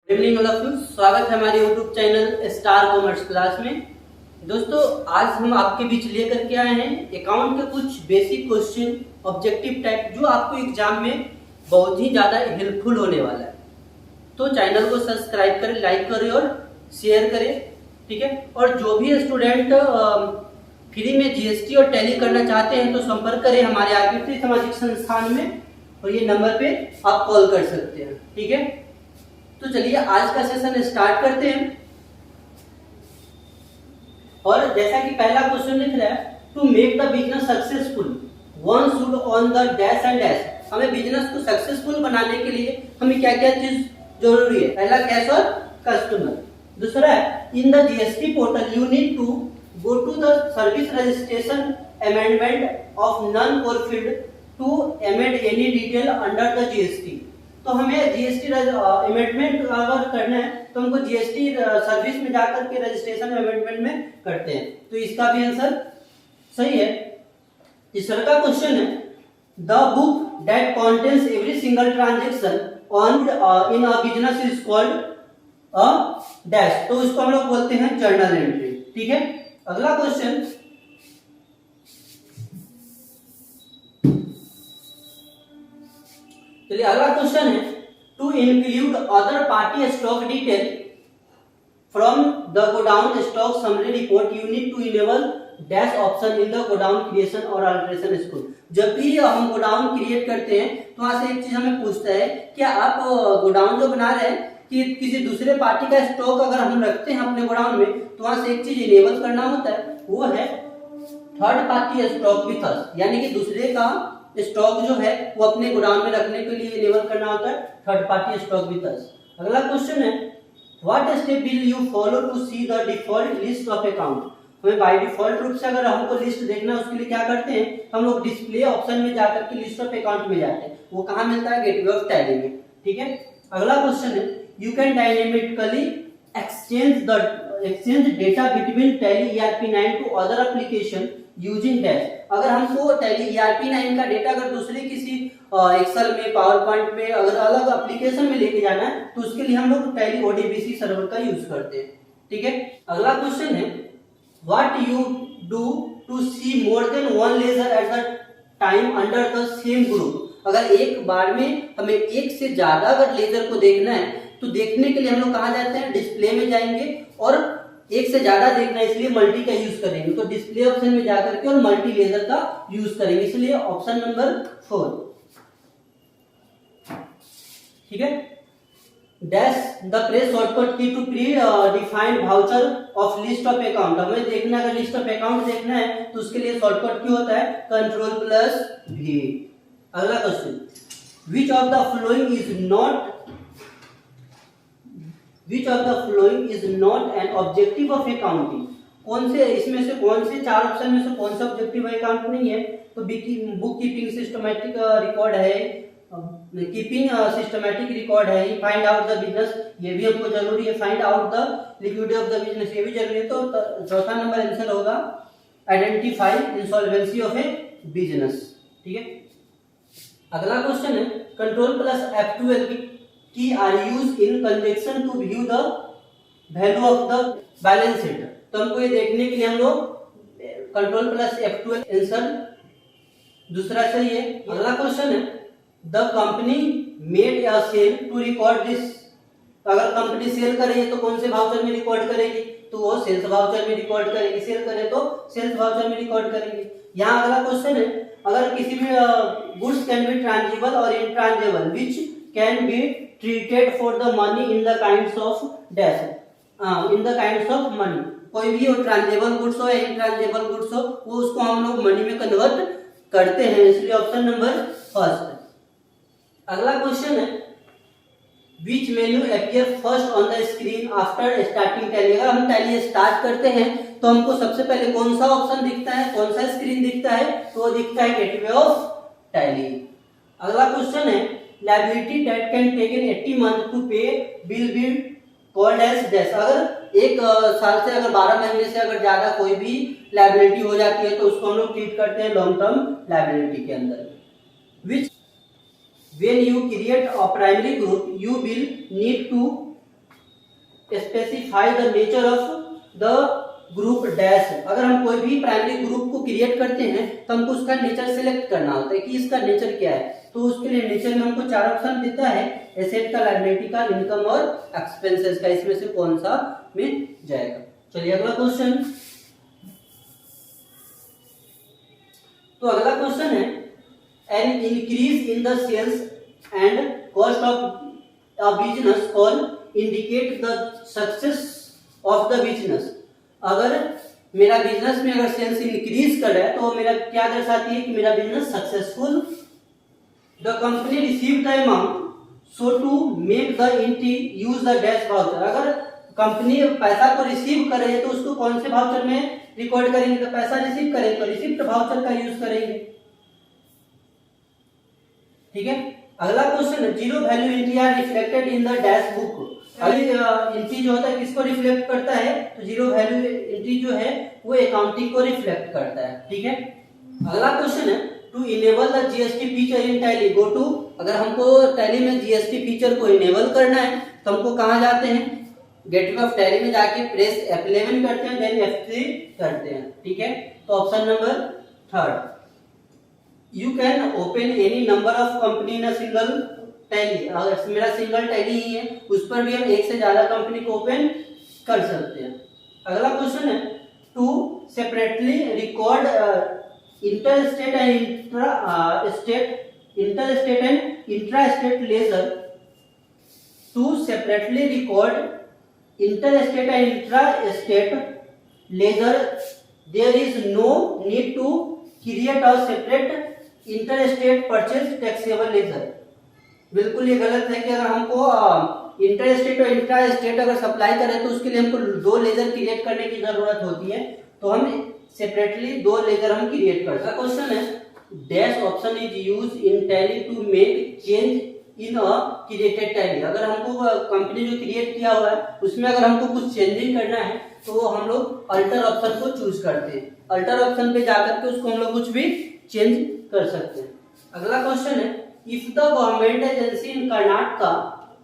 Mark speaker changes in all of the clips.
Speaker 1: Good evening all of you. स्वागत है हमारे YouTube channel star commerce class में। दोस्तों, आज हम आपके बीच लेकर के आए हैं अकाउंट के कुछ बेसिक क्वेश्चन ऑब्जेक्टिव टाइप जो आपको एग्जाम में बहुत ही ज़्यादा हेल्पफुल होने वाला है। तो चैनल को सब्सक्राइब करें, लाइक करें और शेयर करें, ठीक है। और जो भी स्टूडेंट फ्री में जीएसटी और टैली करना चाहते हैं तो संपर्क करें हमारे आकृति सामाजिक संस्थान में, और ये नंबर पे आप कॉल कर सकते हैं, ठीक है। तो चलिए आज का सेशन स्टार्ट करते हैं। और जैसा कि पहला क्वेश्चन लिख रहा है, to make the business successful one should on the dash and dash. हमें बिजनेस को सक्सेसफुल बनाने के लिए हमें क्या क्या चीज जरूरी है? पहला कैश और कस्टमर। दूसरा है in the GST portal you need to go to the service registration amendment of non fulfilled to amend any detail under the GST. तो हमें जीएसटी अमेंडमेंट अगर करना है तो हमको जीएसटी सर्विस में जाकर के रजिस्ट्रेशन अमेंडमेंट में करते हैं। तो इसका भी आंसर सही है। तीसरा का क्वेश्चन है the book that contains every single transaction on in a business is called a dash. तो इसको हम लोग बोलते हैं जर्नल एंट्री, ठीक है। अगला क्वेश्चन, चलिए अगला क्वेश्चन है to include other party stock detail from the godown stock summary report you need to enable dash option in the godown creation और अल्ट्रेशन स्कोर। जब भी हम गोडाउन क्रिएट करते हैं तो वहां से एक चीज हमें पूछता है कि आप गोडाउन जो बना रहे हैं कि किसी दूसरे पार्टी का स्टॉक अगर हम रखते हैं अपने गोडाउन में तो वहां से एक चीज इनेबल करना होता है, वो है third party stock with us, यानी कि दूसरे का स्टॉक जो है वो अपने गोडाउन में रखने के लिए इनेबल करना होता है third party stock with us. अगला क्वेश्चन है what step will you follow to see the default list of account. हमें बाय डिफॉल्ट रूप से अगर हमको लिस्ट देखना है उसके लिए क्या करते हैं, हम लोग डिस्प्ले ऑप्शन में जाकर के लिस्ट ऑफ अकाउंट में जाते हैं। वो कहां मिलता है? गेटवे ऑफ टैली में, ठीक है। अगला क्वेश्चन है you can dynamically exchange data between Tally ERP9 to other application using dash. अगर हमको टैली ERP9 का डेटा अगर दूसरे किसी एक्सेल में, पावर पॉइंट में, अगर अलग एप्लीकेशन में लेके जाना है तो उसके लिए हम लोग टैली ODBC सर्वर का यूज करते हैं, ठीक है। अगला क्वेश्चन है what you do to see more than one ledger at the time under the same group. अगर एक बार में हमें एक से ज्यादा अगर लेजर को देखना है तो देखने के लिए हम लोग कहां जाते हैं? डिस्प्ले में जाएंगे, और एक से ज्यादा देखना है इसलिए मल्टी का यूज करेंगे तो डिस्प्ले ऑप्शन में जाकर के और मल्टी लेजर का यूज करेंगे, इसलिए ऑप्शन नंबर 4, ठीक है। Dash the press shortcut key to predefined voucher of list of account. हमें देखना है, अगर लिस्ट ऑफ अकाउंट देखना है तो उसके लिए शॉर्टकट की होता है Ctrl+V। अगला question which of the following is not an objective of accounting. कौन से इसमें से, कौन से चार ऑप्शन में से कौन सा ऑब्जेक्टिव अकाउंट नहीं है? तो बुक कीपिंग सिस्टमैटिक रिकॉर्ड है, कीपिंग सिस्टमैटिक रिकॉर्ड है, फाइंड आउट द बिजनेस, ये भी हमको जरूरी है, find out the liquidity of the business, ये भी जरूरी है। तो चौथा नंबर आंसर होगा identify insolvency of a business, ठीक है। अगला क्वेश्चन है Ctrl+F12 key are use in conjunction to view the value of the balance sheet. तो हमको ये देखने के लिए हम लोग Ctrl+F12 आंसर दूसरा सही है। अगला क्वेश्चन है the company made a sale to record this. अगर कंपनी सेल कर रही है तो कौन से वाउचर में रिकॉर्ड करेगी? तो वो सेल्स वाउचर में रिकॉर्ड करेगी। सेल करे तो सेल्स वाउचर में रिकॉर्ड करेंगे। यहाँ अगला क्वेश्चन है अगर किसी भी गुड्स कैन बी ट्रांजिबल और intangible which can be treated for the money in the kinds of dash, in the kinds of money. कोई भी हो, ट्रांजिबल गुड्स हो या इंट्रांजिबल गुड्स हो, वो उसको हम लोग मनी में कन्वर्ट करते हैं, इसलिए ऑप्शन नंबर फर्स्ट। अगला क्वेश्चन है विच menu appear first on the screen after starting tally. अगर हम टैली स्टार्ट करते हैं तो हमको सबसे पहले कौन सा ऑप्शन दिखता है, कौन सा स्क्रीन दिखता है? तो वो दिखता है गेटवे ऑफ टैली। अगला क्वेश्चन है liability that can take in 80 month to pay will be called as dash. अगर एक साल से अगर 12 महीने से अगर ज्यादा कोई भी लायबिलिटी हो जाती है तो उसको हम लोग ट्रीट करते हैं लॉन्ग टर्म लायबिलिटी के अंदर। विच when you create a primary group you will need to specify the nature of the group dash. अगर हम कोई भी प्राइमरी ग्रुप को क्रिएट करते हैं तो हमको उसका नेचर सिलेक्ट करना होता है कि इसका नेचर क्या है। तो उसके लिए नेचर में हमको 4 ऑप्शन देता है, एसेट का, लायबिलिटी का, इनकम और एक्सपेंसेस का। इसमें से कौन सा में जाएगा। चलिए अगला क्वेश्चन। तो अगला क्वेश्चन है an increase in the sales and cost of a business call indicate the success of the business. अगर मेरा बिजनेस में अगर सेल्स इंक्रीज कर रहा है तो मेरा क्या दर्शाती है कि मेरा business successful. The company receive the amount so to make the entry use the dash voucher. अगर कंपनी पैसा को रिसीव कर रही है तो उसको कौन से वाउचर में रिकॉर्ड करेंगे। तो पैसा रिसीव करेंगे तो रिसिप्ट वाउचर का यूज करेंगे। ठीक है। अगला question, zero value entry are reflected in the dash book. अगली एंट्री जो होता है किसको रिफ्लेक्ट करता है। तो जीरो वैल्यू एंट्री जो है वो अकाउंटिंग को रिफ्लेक्ट करता है। ठीक है। अगला क्वेश्चन है to enable the GST feature in Tally go to. अगर हमको टैली में जीएसटी फीचर को इनेबल करना है तो हमको कहाँ जाते हैं, गेटवे ऑफ टैली में जाके प्रेस F11 करते हैं, देन F3 करते हैं। ठीक है। तो option number 3, you can open any number of company in a single tally. अगर मेरा सिंगल टैली ही है उस पर भी हम एक से ज्यादा कंपनी को ओपन कर सकते हैं। अगला क्वेश्चन है to separately record inter state and intra state ledger. To separately record inter state and intra state ledger there is no need to create a separate inter state purchase taxable ledger. बिल्कुल ये गलत है कि अगर हमको inter state और intra state अगर supply करें तो उसके लिए हमको 2 लेजर क्रिएट करने की जरूरत होती है। तो हम सेपरेटली 2 लेजर हम क्रिएट कर सकते हैं। क्वेश्चन है dash option is use in Tally to make change in a created Tally. अगर हमको कंपनी जो क्रिएट किया हुआ है उसमें अगर हमको कुछ चेंजिंग करना है तो हम लोग अल्टर ऑप्शन को चूज करते हैं। अल्टर ऑप्शन पे जाकर के उसको हम लोग कुछ भी चेंज कर सकते हैं। अगला क्वेश्चन है if the government agency in Karnataka,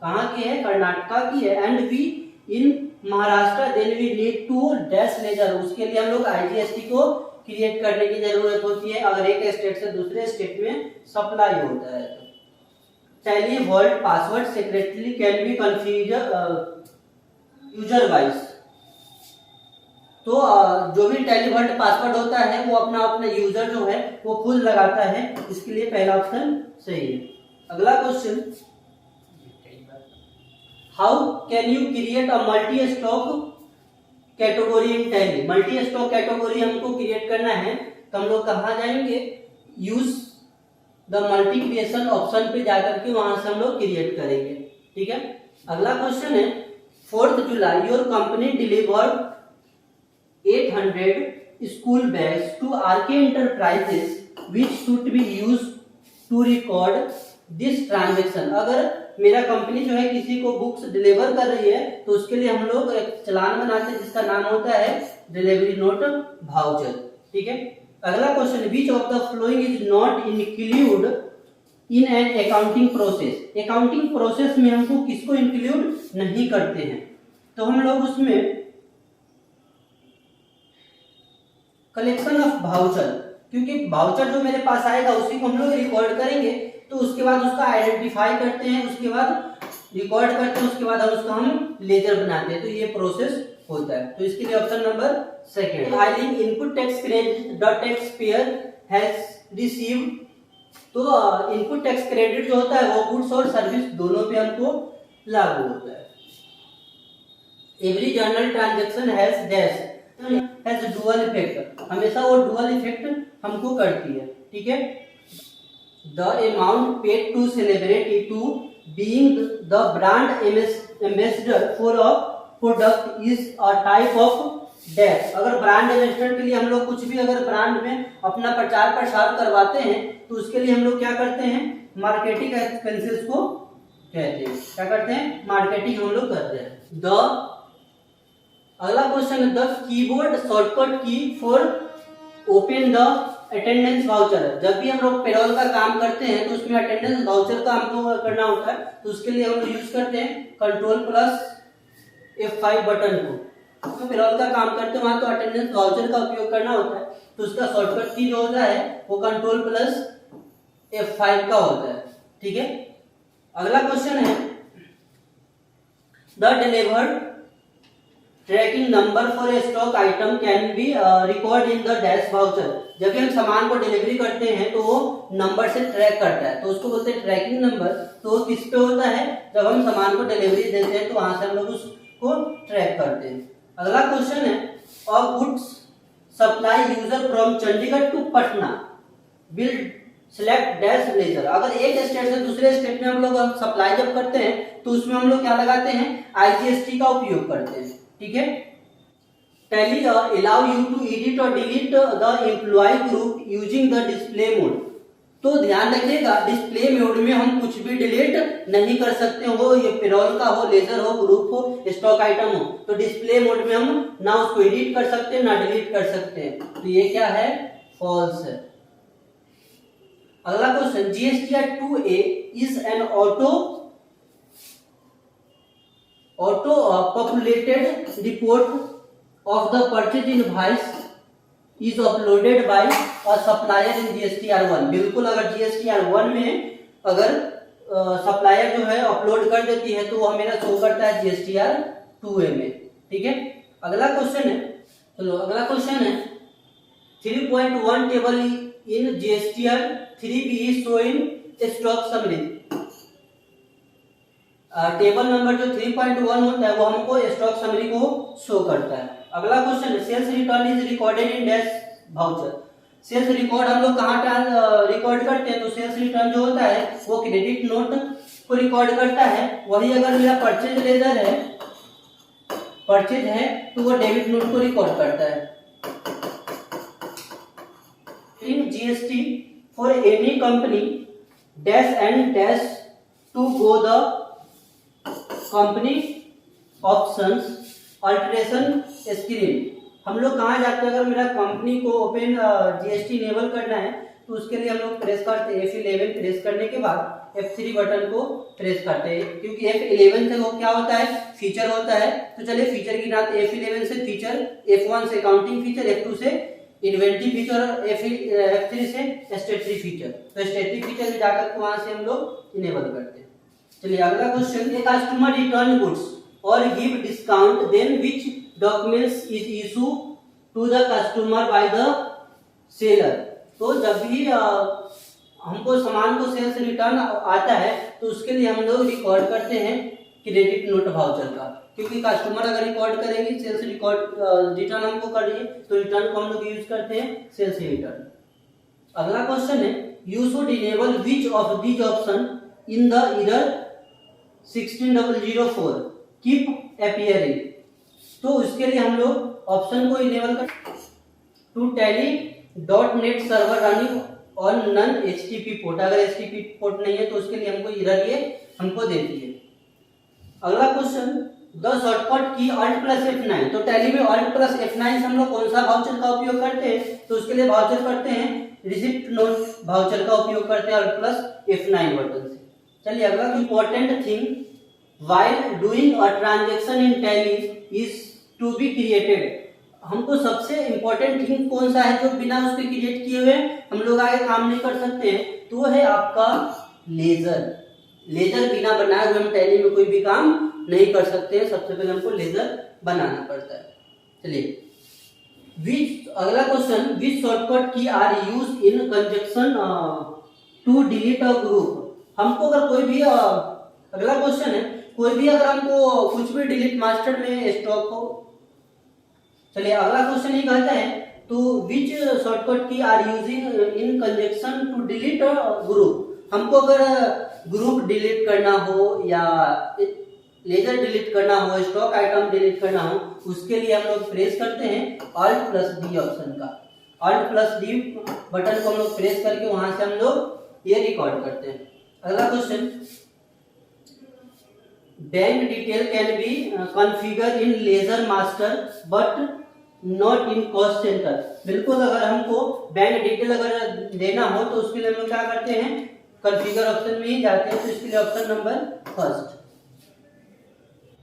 Speaker 1: कहाँ की है, कर्नाटका की है, and we in Maharashtra then we need to dash ledger. उसके लिए हम लोग आईजीएसटी को क्रिएट करने की जरूरत होती है अगर एक स्टेट से दूसरे स्टेट में सप्लाई होता है। Tally world password secretly can be configure user wise. तो जो भी टैली वर्ल्ड पासवर्ड होता है वो अपना अपना यूजर जो है वो खुद लगाता है। इसके लिए पहला ऑप्शन सही है। अगला question, how can you create a multi stock category in tally. Multi stock category हमको क्रिएट करना है तो हम लोग कहाँ जाएंगे, यूज द मल्टीप्लिकेशन ऑप्शन पे जाकर के वहां से हम लोग क्रिएट करेंगे। ठीक है। अगला क्वेश्चन है 4 July your company delivered 800 school bags to RK Enterprises which should be used to record this transaction। अगर मेरा कंपनी जो है किसी को बुक्स डिलीवर कर रही है तो उसके लिए हम लोग एक चालान बनाते हैं जिसका नाम होता है डिलीवरी नोट वाउचर। ठीक है। अगला question, which of the following is not include in an accounting process. Accounting process में हमको किसको इंक्लूड नहीं करते हैं तो हम लोग उसमें कलेक्शन ऑफ वाउचर, क्योंकि वाउचर जो मेरे पास आएगा उसी को हम लोग रिकॉर्ड करेंगे। तो उसके बाद उसका आइडेंटिफाई करते हैं, उसके बाद रिकॉर्ड करते हैं, उसके बाद उसका हम लेजर बनाते हैं। तो ये प्रोसेस होता है। तो इसके लिए option number 2 filing input tax credit the tax payer has received. तो इनपुट टैक्स क्रेडिट जो होता है वो गुड्स और सर्विस दोनों पे हमको लागू होता है। Every journal transaction has dash has dual effect, हमेशा वो डुअल इफेक्ट हमको करती है। ठीक है। The amount paid to celebrate it to being the brand ambassador for a product is a type of dash. अगर ब्रांड एम्बेसडर के लिए हम लोग कुछ भी अगर ब्रांड में अपना प्रचार प्रसार करवाते हैं तो उसके लिए हम लोग क्या करते हैं, मार्केटिंग एक्सपेंसेस को कहते हैं। क्या करते हैं, मार्केटिंग हम लोग करते हैं। द अगला क्वेश्चन, द कीबोर्ड शॉर्टकट की for open the attendance voucher. जब भी हम लोग पेरोल का काम करते हैं तो उसमें अटेंडेंस वाउचर का हमको करना होता है तो उसके लिए हम लोग यूज करते हैं कंट्रोल प्लस F5 बटन को। तो पेरोल का काम करते हैं वहां तो अटेंडेंस वाउचर का उपयोग करना होता है, तो उसका शॉर्टकट की जो होता है वो कंट्रोल प्लस F5 का होता है। ठीक है, अगला क्वेश्चन है the delivered tracking number for a stock item can be record in the dash voucher. जब हम सामान को डिलीवरी करते हैं तो वो नंबर से ट्रैक करता है, तो उसको बोलते हैं ट्रैकिंग नंबर। तो वो किस पे होता है, जब हम सामान को डिलीवरी देते हैं तो वहां से हम लोग उसको ट्रैक करते हैं। अगला क्वेश्चन है a goods supply user from Chandigarh to Patna will select dash ledger. अगर एक स्टेट से दूसरे स्टेट में हम लोग सप्लाई जब करते हैं तो उसमें हम लोग क्या लगाते हैं, IGST का उपयोग करते हैं। ठीक है, Tally allow you to edit और delete the employee group using the display mode. तो ध्यान रखिएगा डिस्प्ले मोड में हम कुछ भी डिलीट नहीं कर सकते हो, ये पेरोल का हो, लेजर हो, ग्रुप हो, स्टॉक आइटम हो, तो डिस्प्ले मोड में हम ना उसको एडिट कर सकते हैं ना डिलीट कर सकते हैं। तो ये क्या है, फॉल्स है। अगला question GSTR 2A is an auto populated report of the purchase invoice is uploaded by a supplier in GSTR 1। बिल्कुल, अगर GSTR 1 में अगर सप्लायर जो है अपलोड कर देती है तो वो हमें शो करता है GSTR 2A में। ठीक है, अगला क्वेश्चन है, चलो अगला क्वेश्चन है 3.1 table in GSTR 3B is showing stock summary. Table number जो 3.1 होता है वो हमको स्टॉक समरी को शो करता है। अगला क्वेश्चन है sales return is recorded in dash voucher. Sales record हम लोग कहाँ रिकॉर्ड करते हैं, तो सेल्स रिटर्न जो होता है वो क्रेडिट नोट को रिकॉर्ड करता है। वही अगर मेरा परचेज लेजर है, परचेज है, तो वो डेबिट नोट को रिकॉर्ड करता है। In GST for any company dash and dash to go the company options alteration screen. हम लोग कहाँ जाते हैं, अगर मेरा कंपनी को ओपन GST इनेबल करना है तो उसके लिए हम लोग प्रेस करते हैं F11, प्रेस करने के बाद F3 बटन को प्रेस करते हैं, क्योंकि F11 से वो क्या होता है, फीचर होता है। तो चलिए फीचर की नाते F11 से फीचर, F1 से काउंटिंग फीचर, F2 से इन्वेंटरी फीचर, F3 से स्टेटरी फीचर। तो स्टेटरी फीचर में जाकर वहां से हम लोग इनेबल करते हैं। चलिए अगला question, a customer return goods और give discount then which documents is issue to the customer by the seller. तो जब भी हमको सामान को सेल से रिटर्न आता है तो उसके लिए हम लोग रिकॉर्ड करते हैं क्रेडिट नोट वाउचर का, क्योंकि कस्टमर अगर रिकॉर्ड करेंगे सेल्स रिकॉर्ड रिटर्न हमको करिए तो रिटर्न को हम लोग यूज करते हैं सेल्स रिटर्न। अगला क्वेश्चन है you should enable which of these option in the year 16004 keep appearing. तो उसके लिए हम लोग ऑप्शन को इनेबल कर टू टैली.net server running on non HTTP port. अगर HTTP पोर्ट नहीं है तो उसके लिए हमको एरर ये हमको देती है। अगला क्वेश्चन द शॉर्टकट की Alt+F9। तो टैली में Alt+F9 से हम लोग कौन सा वाउचर का उपयोग करते हैं, तो उसके लिए वाउचर करते हैं रिसिप्ट नोट वाउचर का उपयोग करते हैं Alt+F9 बटन से। चलिए अगला, important thing while doing a transaction in Tally is to be created. हमको सबसे इंपॉर्टेंट थिंग कौन सा है जो बिना उसके क्रिएट किए हुए हम लोग आगे काम नहीं कर सकते हैं, तो वो है आपका लेजर। लेजर बिना बनाए हुए हम टैली में कोई भी काम नहीं कर सकते हैं, सबसे पहले हमको लेजर बनाना पड़ता है। चलिए अगला question, which shortcut key are use in conjunction to delete a group. हमको अगर कोई भी अगला क्वेश्चन है, कोई भी अगर हमको कुछ भी डिलीट मास्टर में स्टॉक हो। चलिए अगला क्वेश्चन ये कहता है तो which shortcut key are using in conjunction to delete a group. हमको अगर ग्रुप डिलीट करना हो या लेजर डिलीट करना हो, स्टॉक आइटम डिलीट करना हो, उसके लिए हम लोग प्रेस करते हैं Alt+D ऑप्शन का। Alt+D बटन को हम लोग प्रेस करके वहां से हम लोग ये रिकॉर्ड करते हैं। अगला question, bank detail can be configure in ledger master but not in cost center. बिल्कुल, अगर हमको बैंक डिटेल अगर देना हो तो उसके लिए हम लोग क्या करते हैं, कॉन्फ़िगर ऑप्शन में ही जाते हैं। तो इसके लिए ऑप्शन नंबर फर्स्ट।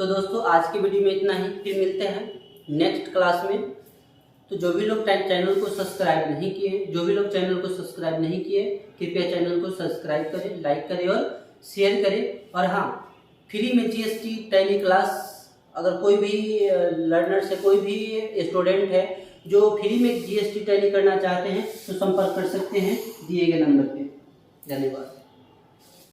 Speaker 1: तो दोस्तों आज की वीडियो में इतना ही, फिर मिलते हैं नेक्स्ट क्लास में। तो जो भी लोग चैनल को सब्सक्राइब नहीं किए कृपया चैनल को सब्सक्राइब करें, लाइक करें और शेयर करें। और हाँ, फ्री में जीएसटी टैली क्लास अगर कोई भी लर्नर से कोई भी स्टूडेंट है जो फ्री में जीएसटी टैली करना चाहते हैं तो संपर्क कर सकते हैं दिए गए नंबर पे। धन्यवाद।